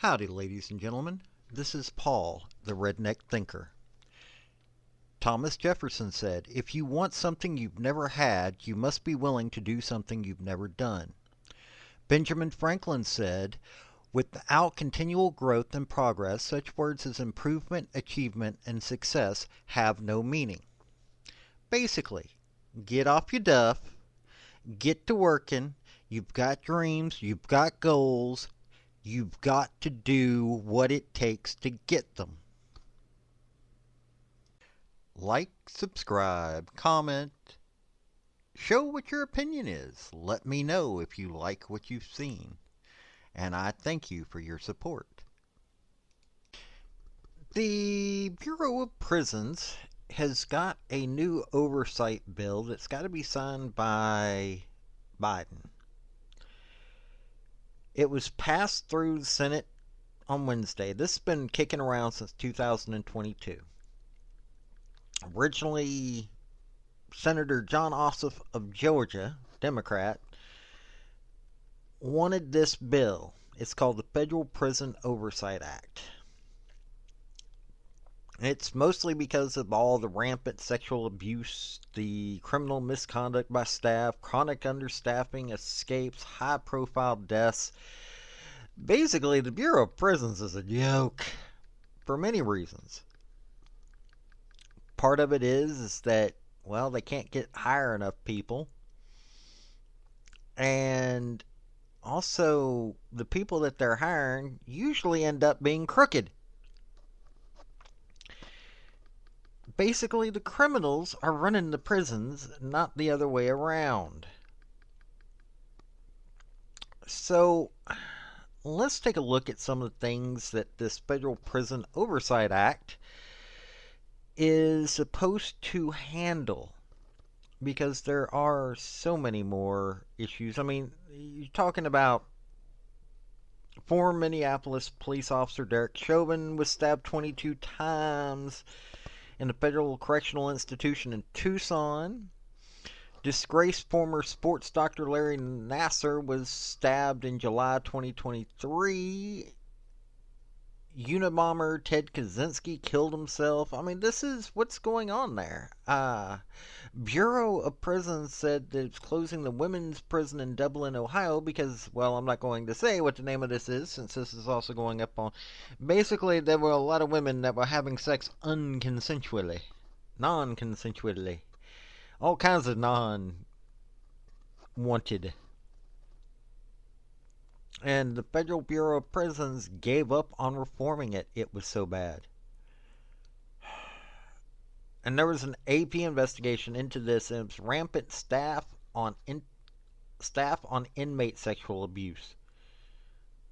Howdy, ladies and gentlemen. This is Paul, the Redneck Thinker. Thomas Jefferson said, "If you want something you've never had, you must be willing to do something you've never done." Benjamin Franklin said, "Without continual growth and progress, such words as improvement, achievement, and success have no meaning." Basically, get off your duff, get to working, you've got dreams, you've got goals, you've got to do what it takes to get them. Like, subscribe, comment, show what your opinion is. Let me know if you like what you've seen. And I thank you for your support. The Bureau of Prisons has got a new oversight bill that's got to be signed by Biden. It was passed through the Senate on Wednesday. This has been kicking around since 2022. Originally, Senator John Ossoff of Georgia, Democrat, wanted this bill. It's called the Federal Prison Oversight Act. It's mostly because of all the rampant sexual abuse, the criminal misconduct by staff, chronic understaffing, escapes, high-profile deaths. Basically, the Bureau of Prisons is a joke for many reasons. Part of it is that, well, they can't hire enough people. And also, the people that they're hiring usually end up being crooked. Basically, the criminals are running the prisons, not the other way around. So, let's take a look at some of the things that this Federal Prison Oversight Act is supposed to handle, because there are so many more issues. I mean, you're talking about former Minneapolis police officer Derek Chauvin was stabbed 22 times in a federal correctional institution in Tucson. Disgraced former sports doctor Larry Nassar was stabbed in July 2023. Unabomber Ted Kaczynski killed himself. I mean, this is what's going on there. Bureau of Prisons said that it's closing the women's prison in Dublin, Ohio, because, well, I'm not going to say what the name of this is, since this is also going up on... Basically, there were a lot of women that were having sex non-consensually. All kinds of non-wanted. And the Federal Bureau of Prisons gave up on reforming it. It was so bad. And there was an AP investigation into this, and it was rampant staff on inmate sexual abuse.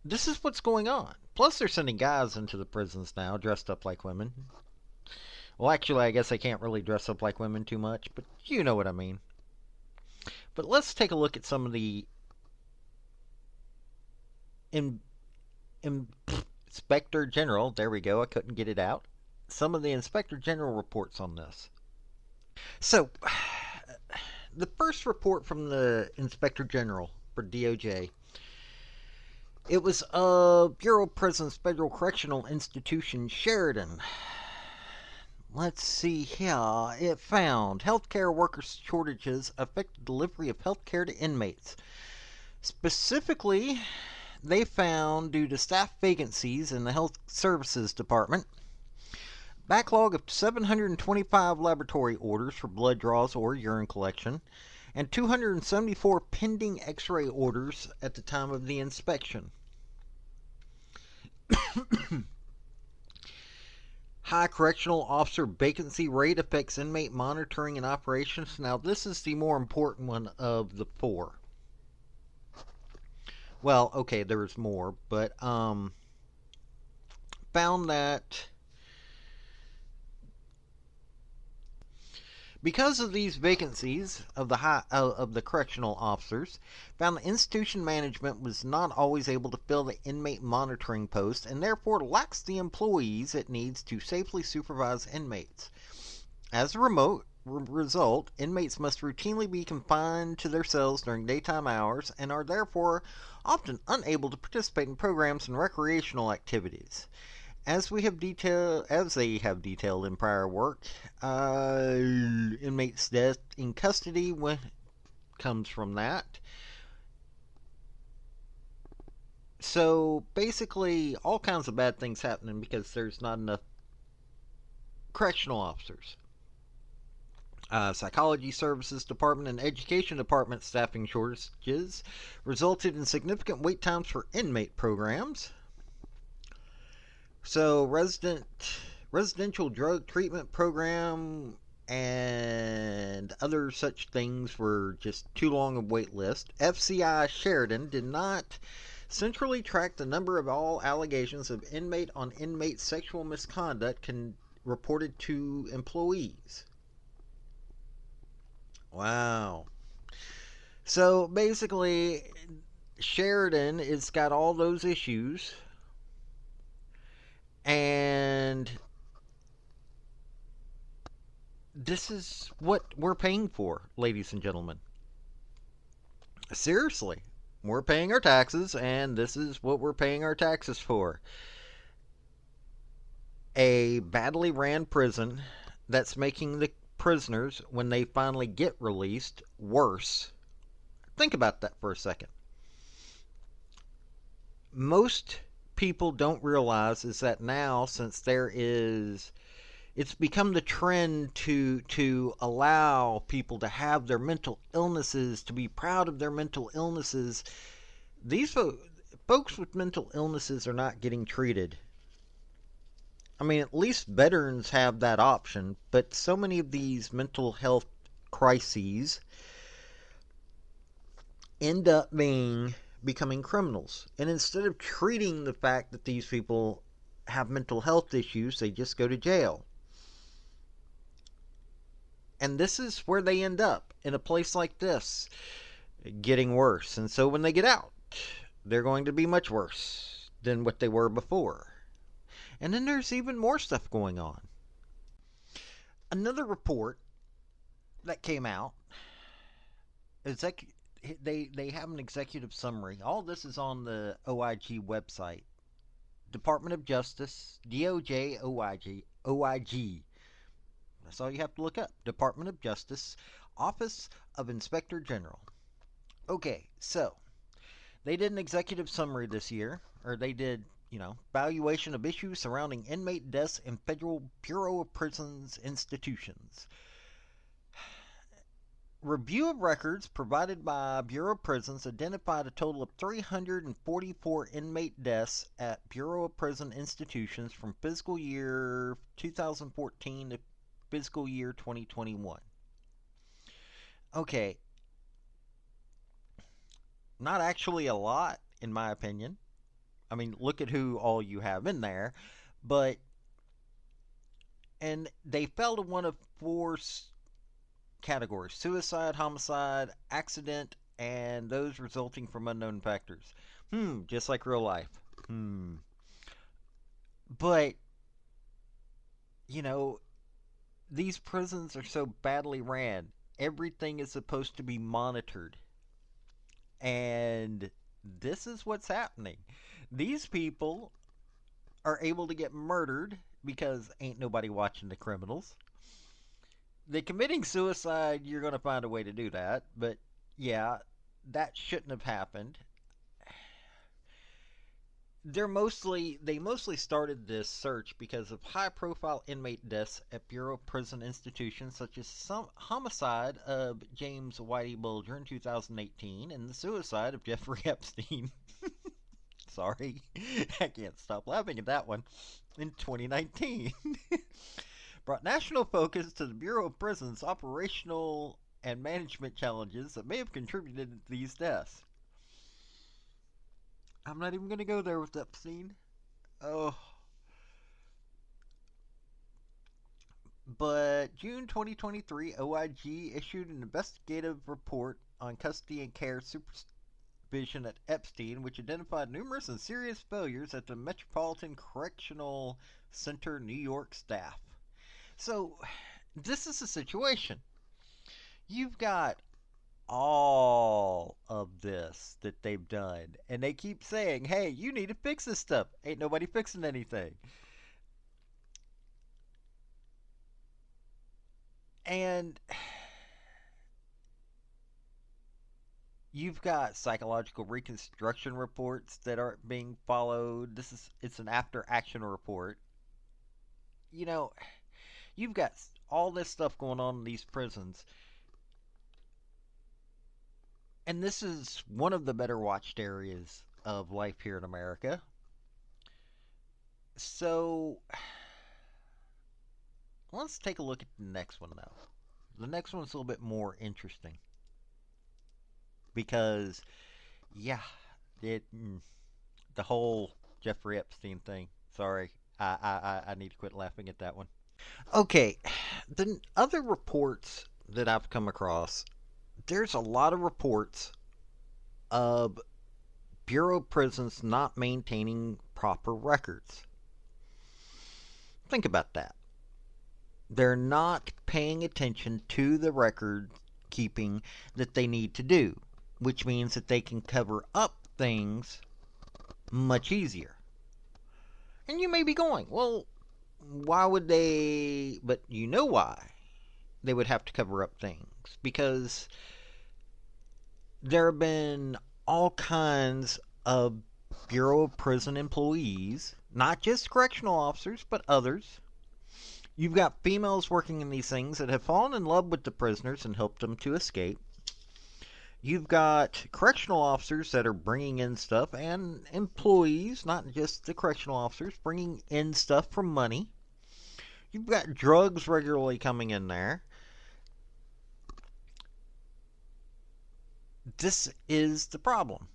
This is what's going on. Plus, they're sending guys into the prisons now dressed up like women. Well, actually, I guess they can't really dress up like women too much, but you know what I mean. But let's take a look at some of the Inspector General, there we go, I couldn't get it out. Some of the Inspector General reports on this. So, the first report from the Inspector General for DOJ, it was Bureau of Prisons Federal Correctional Institution, Sheridan. Let's see here. It found healthcare workers shortages affect the delivery of healthcare to inmates. Specifically, they found, due to staff vacancies in the Health Services Department, backlog of 725 laboratory orders for blood draws or urine collection, and 274 pending x-ray orders at the time of the inspection. High correctional officer vacancy rate affects inmate monitoring and operations. Now, this is the more important one of the four. Well, okay, there's more, but found that because of these vacancies of the correctional officers, found the institution management was not always able to fill the inmate monitoring post, and therefore lacks the employees it needs to safely supervise inmates. As a result, inmates must routinely be confined to their cells during daytime hours and are therefore often unable to participate in programs and recreational activities. As they have detailed in prior work, inmates' death in custody comes from that. So basically, all kinds of bad things happening because there's not enough correctional officers. Psychology Services Department and Education Department staffing shortages resulted in significant wait times for inmate programs. So residential drug treatment program and other such things were just too long a wait list. FCI Sheridan did not centrally track the number of all allegations of inmate on inmate sexual misconduct reported to employees. Wow. So basically, Sheridan has got all those issues, and this is what we're paying for, ladies and gentlemen. Seriously, we're paying our taxes, and this is what we're paying our taxes for. A badly ran prison that's making the prisoners, when they finally get released, worse. Think about that for a second. Most people don't realize is that now, since it's become the trend to allow people to have their mental illnesses, to be proud of their mental illnesses. These folks with mental illnesses are not getting treated. I mean, at least veterans have that option, but so many of these mental health crises end up becoming criminals. And instead of treating the fact that these people have mental health issues, they just go to jail. And this is where they end up, in a place like this, getting worse. And so when they get out, they're going to be much worse than what they were before. And then there's even more stuff going on. Another report that came out, they have an executive summary. All this is on the OIG website. Department of Justice, DOJ, OIG. That's all you have to look up. Department of Justice, Office of Inspector General. Okay, so they did an executive summary this year, or they did, evaluation of issues surrounding inmate deaths in Federal Bureau of Prisons institutions. Review of records provided by Bureau of Prisons identified a total of 344 inmate deaths at Bureau of Prison institutions from fiscal year 2014 to fiscal year 2021. Okay. Not actually a lot, in my opinion. I mean, look at who all you have in there. And they fell to one of four categories: suicide, homicide, accident, and those resulting from unknown factors. Just like real life. But, these prisons are so badly ran. Everything is supposed to be monitored. And this is what's happening. These people are able to get murdered because ain't nobody watching the criminals. They're committing suicide, you're going to find a way to do that. But yeah, that shouldn't have happened. They mostly started this search because of high-profile inmate deaths at Bureau of Prison institutions, such as some homicide of James Whitey Bulger in 2018 and the suicide of Jeffrey Epstein. Sorry, I can't stop laughing at that one. In 2019. Brought national focus to the Bureau of Prisons' operational and management challenges that may have contributed to these deaths. I'm not even going to go there with Epstein. Oh. But June 2023, OIG issued an investigative report on custody and care supervision at Epstein, which identified numerous and serious failures at the Metropolitan Correctional Center, New York staff. So, this is the situation. You've got all of this that they've done. And they keep saying, hey, you need to fix this stuff. Ain't nobody fixing anything. And you've got psychological reconstruction reports that aren't being followed. It's an after action report. You know, you've got all this stuff going on in these prisons. And this is one of the better watched areas of life here in America. So let's take a look at the next one, though. The next one's a little bit more interesting because, yeah, the whole Jeffrey Epstein thing. Sorry, I need to quit laughing at that one. Okay, the other reports that I've come across, there's a lot of reports of Bureau of Prisons not maintaining proper records. Think about that. They're not paying attention to the record keeping that they need to do, which means that they can cover up things much easier. And you may be going, well, why would they? But you know why they would have to cover up things. Because there have been all kinds of Bureau of Prison employees, not just correctional officers, but others. You've got females working in these things that have fallen in love with the prisoners and helped them to escape. You've got correctional officers that are bringing in stuff, and employees, not just the correctional officers, bringing in stuff for money. You've got drugs regularly coming in there. This is the problem.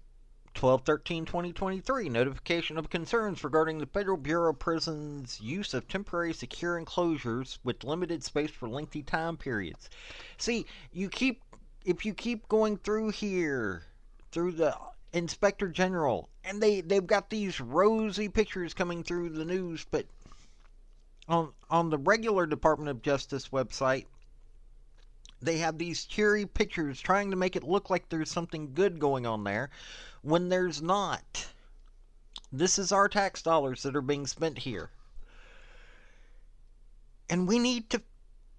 12/13/2023, notification of concerns regarding the Federal Bureau of Prisons' use of temporary secure enclosures with limited space for lengthy time periods. See, if you keep going through here, through the Inspector General, and they've got these rosy pictures coming through the news, but on the regular Department of Justice website, they have these cheery pictures trying to make it look like there's something good going on there when there's not. This is our tax dollars that are being spent here. And we need to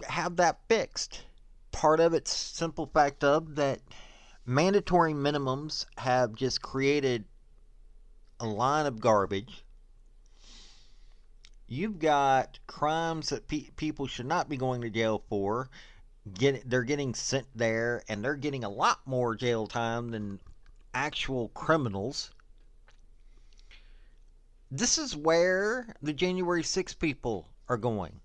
have that fixed. Part of it's simple fact of that mandatory minimums have just created a line of garbage. You've got crimes that people should not be going to jail for. They're getting sent there, and they're getting a lot more jail time than actual criminals. This is where the January 6 people are going.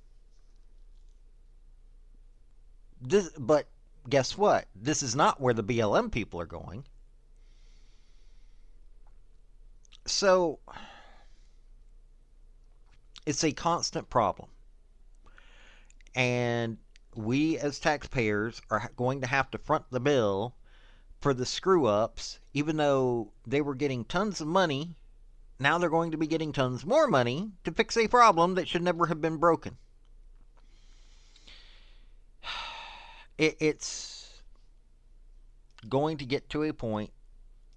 But guess what? This is not where the BLM people are going. So it's a constant problem. And we as taxpayers are going to have to front the bill for the screw-ups, even though they were getting tons of money. Now they're going to be getting tons more money to fix a problem that should never have been broken. It's going to get to a point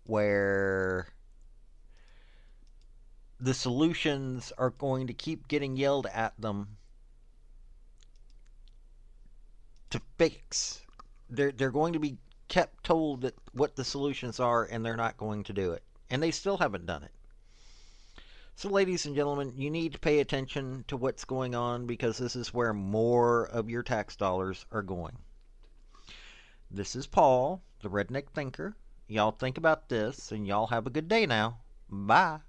where the solutions are going to keep getting yelled at them to fix. They're going to be kept told that what the solutions are, and they're not going to do it. And they still haven't done it. So, ladies and gentlemen, you need to pay attention to what's going on, because this is where more of your tax dollars are going. This is Paul, the Redneck Thinker. Y'all think about this, and y'all have a good day now. Bye.